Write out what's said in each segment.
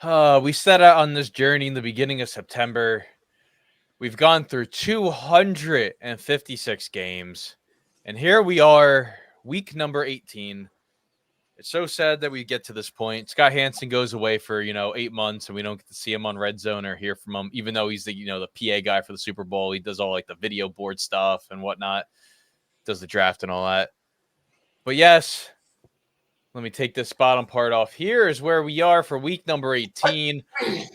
We set out on this journey in the beginning of September. We've gone through 256 games, and here we are, week number 18. It's so sad that we get to this point. Scott Hansen goes away for 8 months, and we don't get to see him on Red Zone or hear from him. Even though he's the PA guy for the Super Bowl, he does all like the video board stuff and whatnot, does the draft and all that. But yes, let me take this bottom part off. Here is where we are for week number 18.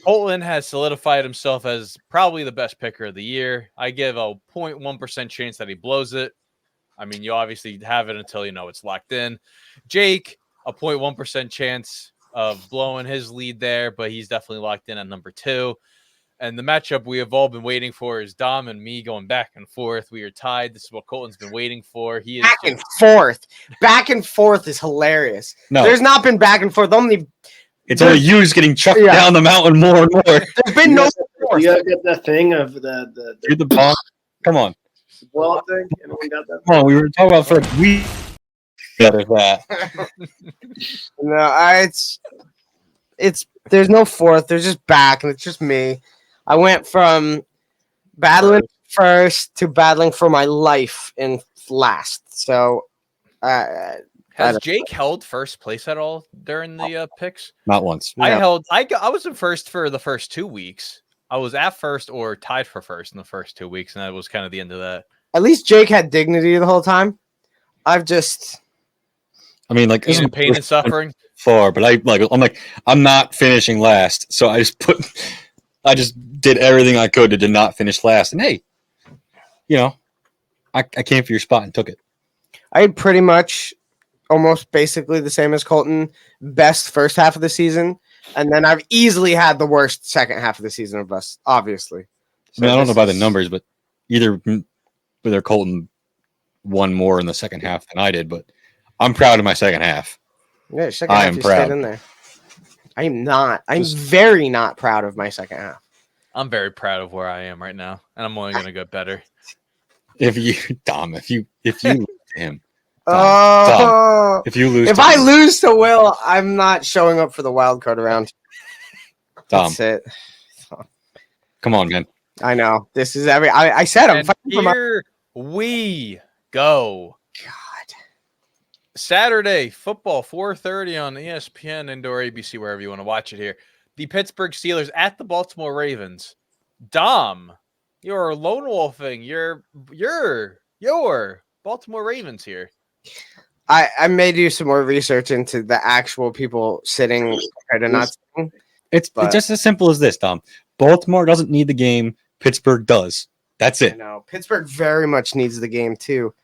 Colton has solidified himself as probably the best picker of the year. I give a 0.1% chance that he blows it. I mean, you obviously have it until it's locked in. Jake, a 0.1% chance of blowing his lead there, but he's definitely locked in at number 2. And the matchup we have all been waiting for is Dom and me going back and forth. We are tied. This is what Colton's been waiting for. He is back and forth. Back and forth is hilarious. No, there's not been back and forth. Only you just getting chucked down the mountain more and more. There's been no forth. You gotta get that thing of the bomb. Come on. Ball thing. Anyone got that? Come on, we were talking about for a week. That. No, it's there's no fourth. There's just back, and it's just me. I went from battling first to battling for my life in last. So, has Jake held first place at all during the picks? Not once. I was in first for the first 2 weeks. I was at first or tied for first in the first 2 weeks, and that was kind of the end of that. At least Jake had dignity the whole time. I mean, like, this is pain and suffering. Far, but I'm not finishing last, so I just did everything I could to not finish last. And hey, I came for your spot and took it. I had pretty much almost basically the same as Colton. Best first half of the season, and then I've easily had the worst second half of the season of us, obviously. So I don't know about the numbers, but either Colton won more in the second half than I did, but I'm proud of my second half. Yeah, second half you stayed in there. I am not. I'm very not proud of my second half. I'm very proud of where I am right now, and I'm only going to get better. If you lose to him. Tom, if you lose, if I lose to Will, I'm not showing up for the wild card round. Tom, that's it. Come on, man. I know this is I said I'm fighting for here we go. Saturday football, 4:30 on ESPN, indoor ABC, wherever you want to watch it here. The Pittsburgh Steelers at the Baltimore Ravens. Dom, you're lone wolfing. You're Baltimore Ravens here. I made you some more research into the actual people sitting compared to not sitting. It's just as simple as this, Dom. Baltimore doesn't need the game. Pittsburgh does. That's it. No, Pittsburgh very much needs the game too.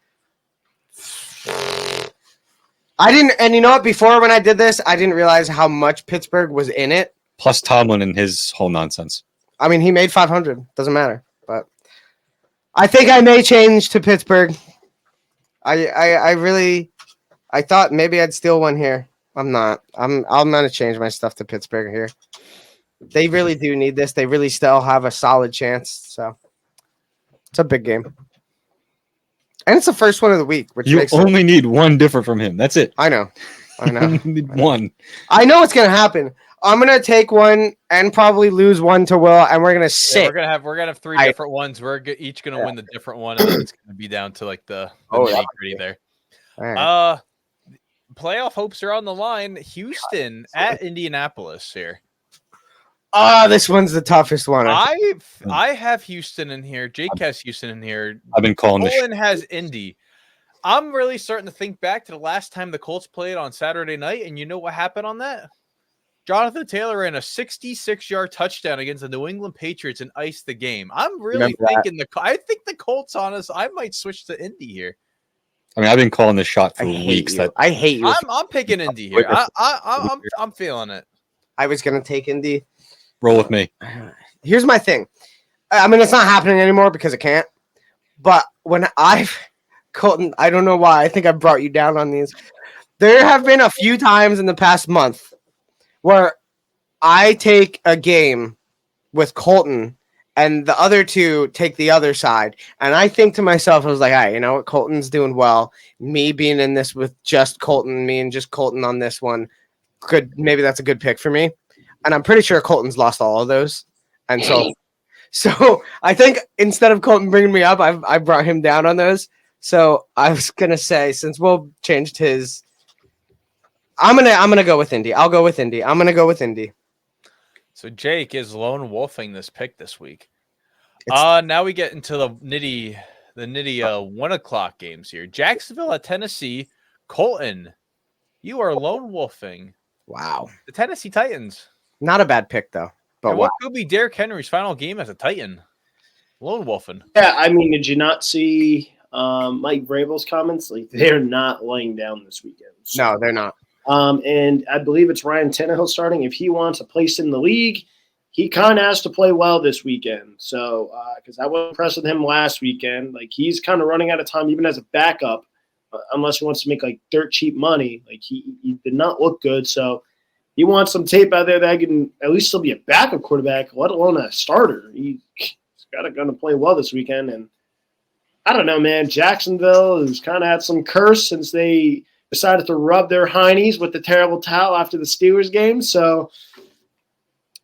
I didn't, and you know what? Before when I did this, I didn't realize how much Pittsburgh was in it. Plus Tomlin and his whole nonsense. I mean, he made 500. Doesn't matter. But I think I may change to Pittsburgh. I thought maybe I'd steal one here. I'm not. I'm gonna change my stuff to Pittsburgh here. They really do need this. They really still have a solid chance. So it's a big game. And it's the first one of the week. Which you only need one different from him. That's it. I know. You only need one. I know what's going to happen. I'm going to take one and probably lose one to Will, and we're going to sit. Yeah, we're gonna have 3 different ones. We're each going to win the different one, and then it's going to be down to like the nitty-gritty there. Right. Playoff hopes are on the line. Houston at Indianapolis here. This one's the toughest one. I have Houston in here. Jake has Houston in here. I've been calling this. Colton has Indy. I'm really starting to think back to the last time the Colts played on Saturday night, and you know what happened on that? Jonathan Taylor ran a 66-yard touchdown against the New England Patriots and iced the game. I'm really thinking I think the Colts on us. I might switch to Indy here. I mean, I've been calling this shot for weeks. I hate you. I'm picking Indy here. I'm feeling it. I was gonna take Indy. Roll with me. Here's my thing. I mean, it's not happening anymore because it can't. But when Colton, I don't know why. I think I brought you down on these. There have been a few times in the past month where I take a game with Colton and the other two take the other side. And I think to myself, I was like, all right, you know what? Colton's doing well. Me being in this with just Colton, me and just Colton on this one, maybe that's a good pick for me. and I'm pretty sure Colton's lost all of those. And so I think instead of Colton bringing me up, I brought him down on those. So I was gonna say, since Will changed his, I'm gonna go with Indy. I'll go with Indy. I'm gonna go with Indy. So Jake is lone wolfing this pick this week. Now we get into the nitty 1 o'clock games here. Jacksonville at Tennessee. Colton, you are lone wolfing. Wow. The Tennessee Titans. Not a bad pick though. But and what could be Derrick Henry's final game as a Titan? Lone wolfing. Yeah, I mean, did you not see Mike Vrabel's comments? Like, they're not laying down this weekend. So, no, they're not. And I believe it's Ryan Tannehill starting. If he wants a place in the league, he kind of has to play well this weekend. So, because I was impressed with him last weekend. Like, he's kind of running out of time, even as a backup, unless he wants to make, like, dirt cheap money. Like, he did not look good. So, he wants some tape out there that can at least still be a backup quarterback, let alone a starter. He's going to play well this weekend. And I don't know, man. Jacksonville has kind of had some curse since they decided to rub their heinies with the terrible towel after the Steelers game. So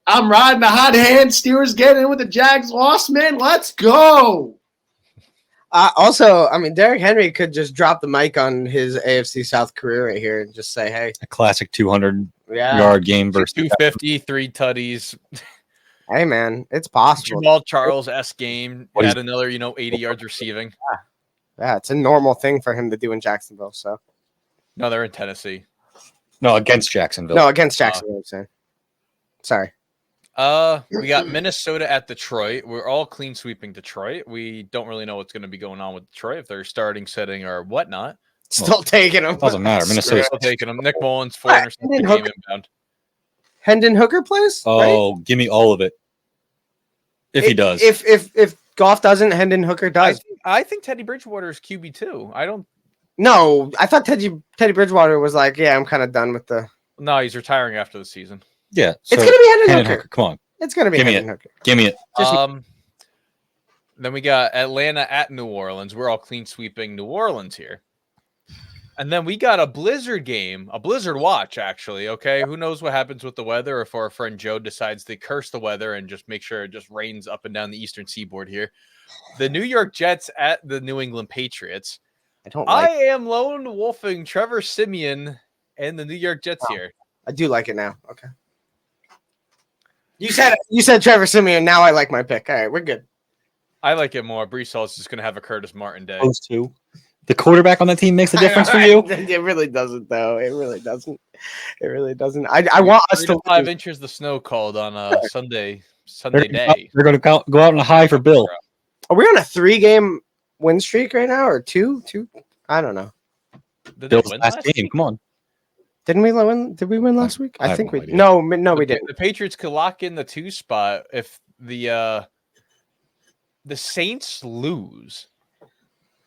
I'm riding the hot hand. Steelers getting in with the Jags loss, man. Let's go. Also, I mean, Derrick Henry could just drop the mic on his AFC South career right here and just say, hey. A classic 200-yard game versus 250, 3 tutties. Hey, man, it's possible. Jamal Charles-esque game. Had another, 80 yards receiving. Yeah, it's a normal thing for him to do in Jacksonville. So no, they're in Tennessee. No, against Jacksonville. No, against Jacksonville, I'm saying. Sorry. We got Minnesota at Detroit. We're all clean sweeping Detroit. We don't really know what's going to be going on with Detroit, if they're starting, sitting, or whatnot. Still taking them. Doesn't matter. Minnesota's still taking them. Nick Mullins, 4 interceptions game inbound. Hendon Hooker plays? Oh, right? Give me all of it. If he does. If Goff doesn't, Hendon Hooker does. I think Teddy Bridgewater is QB2. I don't. No, I thought Teddy Bridgewater was like, yeah, I'm kind of done with the. No, he's retiring after the season. Yeah, so it's gonna be Hendon Hooker. Come on, it's gonna be Hendon Hooker. Give me it. Then we got Atlanta at New Orleans. We're all clean sweeping New Orleans here. And then we got a blizzard game, a blizzard watch, actually. Okay, who knows what happens with the weather, if our friend Joe decides to curse the weather and just make sure it just rains up and down the eastern seaboard here. The New York Jets at the New England Patriots. I am lone wolfing Trevor Siemian and the New York Jets here. I do like it now. Okay. You said Trevor Siemian. Now I like my pick. All right, we're good. I like it more. Brees Hall is just going to have a Curtis Martin day. Those two. The quarterback on that team makes a difference for you? It really doesn't, though. It really doesn't. It really doesn't. I want us to 5 inches of snow called on a Sunday day. They're going to go out on a high for Bill. Are we on a 3-game win streak right now, or two? I don't know. Bill's last game. Come on. Didn't we win? Did we win last week? I think we did. No, we didn't. The Patriots could lock in the 2 spot if the Saints lose.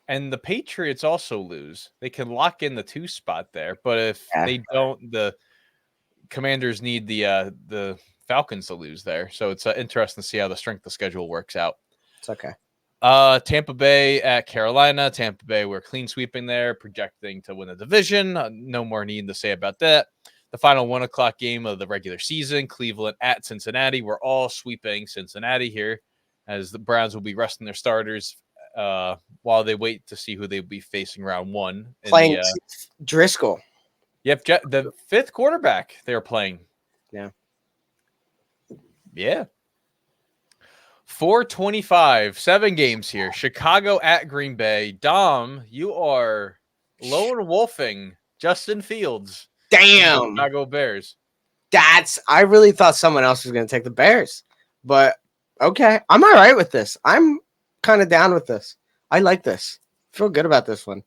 And the Patriots also lose. They can lock in the 2 spot there, but if they don't, the Commanders need the Falcons to lose there. So it's interesting to see how the strength of schedule works out. It's okay. Tampa Bay at Carolina. Tampa Bay, we're clean sweeping there, projecting to win the division. No more need to say about that. The final 1 o'clock game of the regular season, Cleveland at Cincinnati. We're all sweeping Cincinnati here, as the Browns will be resting their starters while they wait to see who they'll be facing round 1. Playing Driscoll. Yep, the 5th quarterback they're playing. Yeah. 425, 7 games here. Chicago at Green Bay. Dom, you are lone wolfing Justin Fields. Damn. Chicago Bears. I really thought someone else was going to take the Bears. But, okay. I'm all right with this. I'm kind of down with this. I like this. I feel good about this one.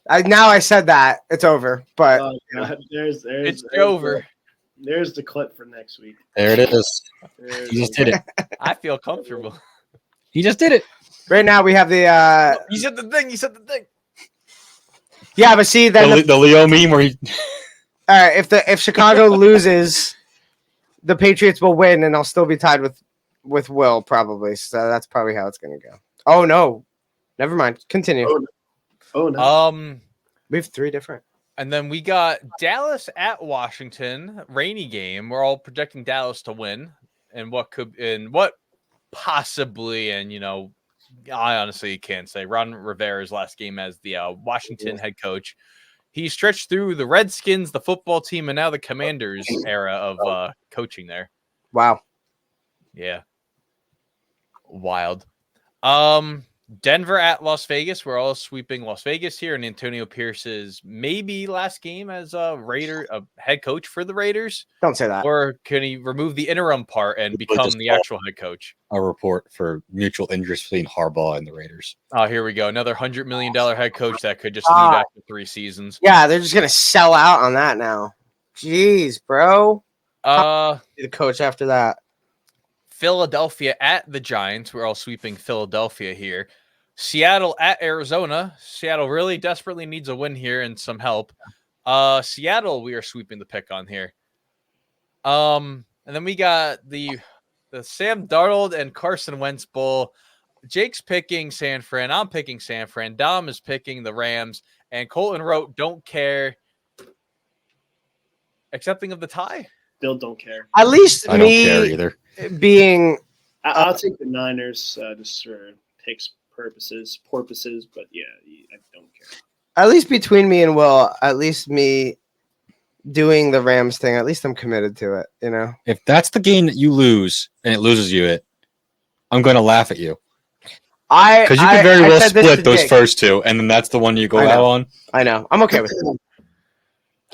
Now I said that. It's over. But it's over. There's the clip for next week. There it is. He just did it. I feel comfortable. He just did it. Right now we have the You said the thing. Yeah, but see then the Leo meme where he all right, if Chicago loses, the Patriots will win and I'll still be tied with Will probably. So that's probably how it's gonna go. Oh no. Never mind. Continue. Oh no. We have 3 different. And then we got Dallas at Washington, rainy game. We're all projecting Dallas to win, and what possibly, and I honestly can't say. Ron Rivera's last game as the Washington head coach. He stretched through the Redskins, the football team, and now the Commanders era of coaching there. Wow. Yeah. Wild. Denver at Las Vegas. We're all sweeping Las Vegas here, and Antonio Pierce's maybe last game as a head coach for the Raiders. Don't say that. Or can he remove the interim part and become the actual head coach? A report for mutual interest between Harbaugh and the Raiders. Oh, here we go. Another $100 million head coach that could just leave after 3 seasons. Yeah, they're just gonna sell out on that now. Jeez, bro. The coach after that. Philadelphia at the Giants. We're all sweeping Philadelphia here. Seattle at Arizona. Seattle really desperately needs a win here and some help. Seattle, we are sweeping the pick on here. And then we got the Sam Darnold and Carson Wentz Bowl. Jake's picking San Fran. I'm picking San Fran. Dom is picking the Rams. And Colton wrote, don't care. Accepting of the tie? Still don't care. At least I don't care either. Being I'll take the Niners just for picks purposes, but yeah, I don't care. at least between me and Will, at least me doing the Rams thing, at least I'm committed to it, If that's the game that you lose and it loses you it, I'm going to laugh at you. Because you could very well split those first two, and then that's the one you go out on. I know. I'm okay with it.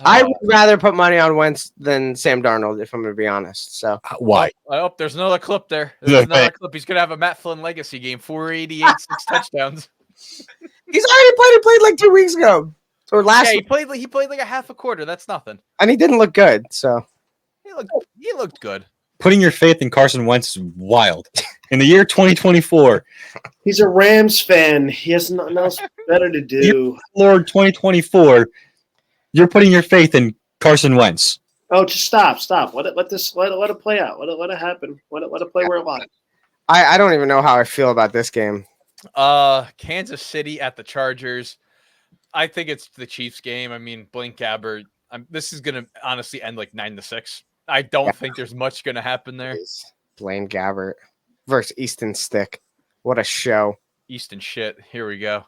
I would rather put money on Wentz than Sam Darnold, if I'm going to be honest. So why? Oh, there's another clip there. There's another clip. He's going to have a Matt Flynn legacy game. 488, 6 touchdowns. He's already played. He played like 2 weeks ago. Or last he played like a half a quarter. That's nothing. And he didn't look good. So he looked good. Putting your faith in Carson Wentz is wild. In the year 2024. He's a Rams fan. He has nothing else better to do. Lord 2024. You're putting your faith in Carson Wentz. Oh, just stop. Let it play out. Let it happen. Let it play where it lies. I don't even know how I feel about this game. Kansas City at the Chargers. I think it's the Chiefs game. I mean, Blaine Gabbert. This is gonna honestly end like 9-6. I don't think there's much gonna happen there. Blaine Gabbert versus Easton Stick. What a show. Easton shit. Here we go.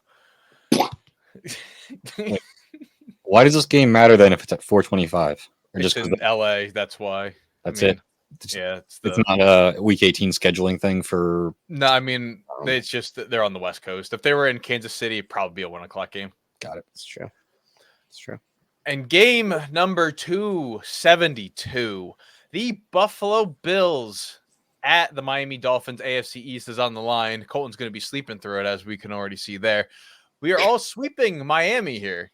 Why does this game matter then if it's at 4:25? Or It's in LA. That's why. That's it. Yeah, it's not a Week 18 scheduling thing for. No, I mean it's just that they're on the West Coast. If they were in Kansas City, it'd probably be a 1:00 game. Got it. It's true. It's true. And game number 272, the Buffalo Bills at the Miami Dolphins. AFC East is on the line. Colton's going to be sleeping through it, as we can already see there. We are all sweeping Miami here.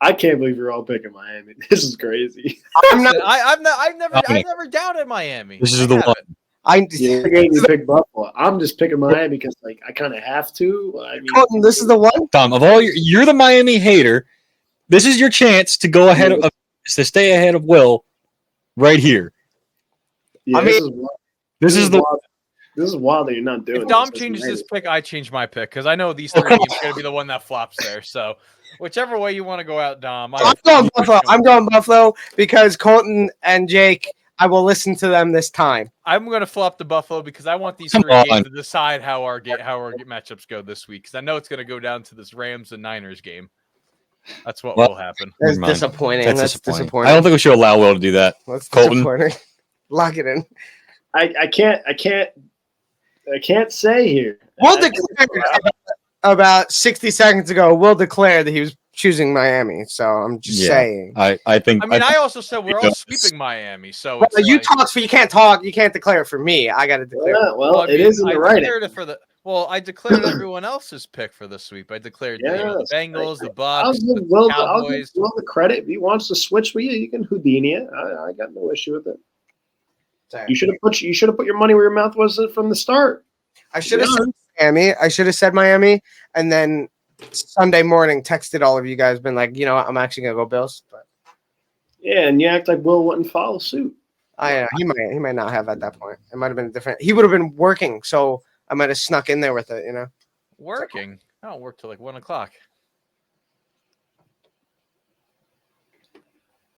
I can't believe you're all picking Miami. This is crazy. I've never doubted Miami. This is the one. You pick Buffalo. I'm just picking Miami because I kind of have to. I mean, Colton, this is the one. Tom, of all you're the Miami hater. This is your chance to go ahead of to stay ahead of Will, right here. Yeah, this is wild that you're not doing. If Dom changes his pick, I change my pick because I know these 3 games are going to be the one that flops there. So, whichever way you want to go out, Dom. I'm going Buffalo. I'm going Buffalo because Colton and Jake. I will listen to them this time. I'm going to flop the Buffalo because I want these 3 games to decide how our matchups go this week. Because I know it's going to go down to this Rams and Niners game. That's what will happen. That's disappointing. That's disappointing. I don't think we should allow Will to do that. That's Colton. Lock it in. I can't say here. Will declared about 60 seconds ago. Will declared that he was choosing Miami. So I'm just saying. I think. I mean, I also said we're all sweeping Miami. So you talk for you can't talk. You can't declare for me. I got to declare. Well, it is in the right. I declared everyone else's pick for the sweep. I declared the Bengals, the Bucks, the Cowboys. I'll give Will the credit. If he wants to switch with you can Houdini it. I got no issue with it. Sorry. You should have put your money where your mouth was from the start. I should have said Miami. Miami, and then Sunday morning texted all of you guys, been like, I'm actually gonna go Bills. But yeah, and you act like Will wouldn't follow suit. I know he might not have at that point. It might have been different. He would have been working, so I might have snuck in there with it. Working? I don't work till like 1:00.